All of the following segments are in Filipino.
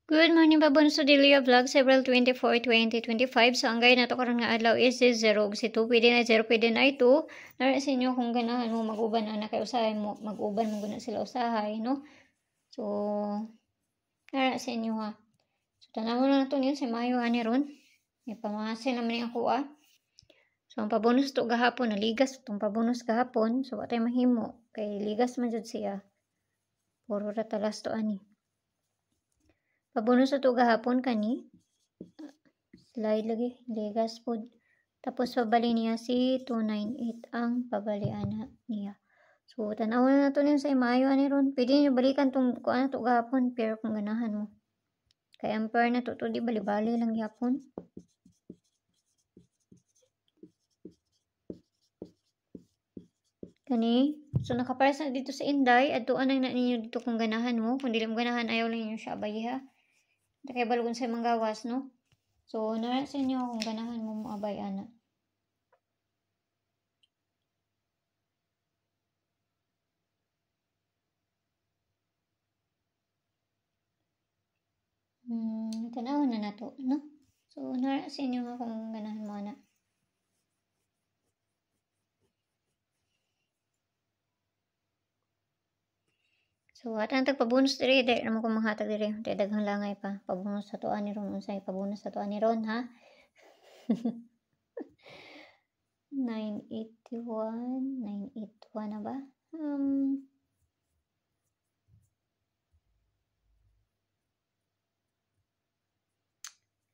Good morning babon sa Delia Vlog, April 24, 2025. So, ang gaya na to karon nga adlaw is 0 si 2. Pwede na 0, pwede na 2. Nara sa inyo kung ganahan mo mag-uban na kayo usahay mo, mag-uban mo guna sila usahay, no? So, nara sa inyo ha. So, tanawon na nato yun sa Mayo ani ron. May pamahasin naman yung ako So, ang pabonus to gahapon, naligas itong pabonus gahapon. So, watay mahimo. Kay ligas man jud siya. Puro ratalas to ani. Pabonus to gahapon kani. Slide lagi. Ligas po. Tapos, pabali niya si 298 ang pabalian niya. So, tanaw na nato niya sa Mayo ani ron. Pwede niyo balikan tong kuan to gahapon. Pero kung ganahan mo. Kay ampere na to di bali-bali lang yapon. Kani, so nakapares na dito sa Inday, adtuan na ninyo dito kung ganahan mo. Kung dili mo ganahan, ayaw lang ninyo siya abay ha. Kaya balugon sa manggawas, no? So, nara sa inyo kung ganahan mo mo abay, ana. Tanawon na nato, no? So, nara sa inyo kung ganahan mo, ana. So, atang tagpabonus diri, dahil naman kung manghatag diri, dahil daghang langay pa. Pabonus sa tuan ni Ron, unsay pabonus sa tuan ni Ron, ha? 981 na ba?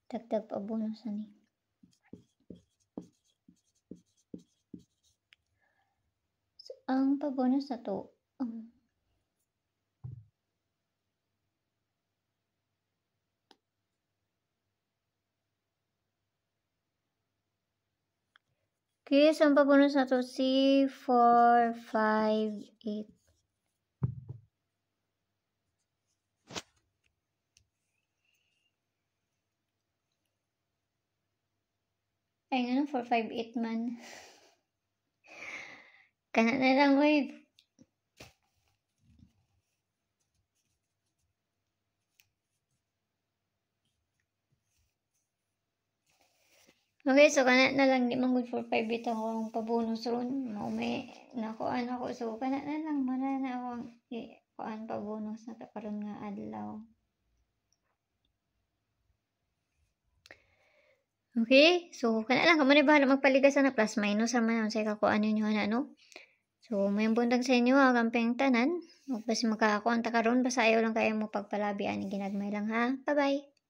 Dagdag pabonus ani. So, ang pabonus na to, okay, so ang pabonus na to si 458. Ay, nga 458 man. Kana na lang, uy. Okay, so kana na lang, di man good 458 ako ang pabonus ron. May nakuan ako. So, kana na lang, mana na ako ang kuan pabonus na karon nga adlaw. Okay, so kana lang, kamo ni bahala magpaligasan na plus minus naman sa kakuan ninyo na, no? So, may buntag sa inyo, agampeng tanan. Basta makakuan ta karon, basta ayaw lang kayo mo pagpalabi ani ginagmay lang ha. Bye-bye.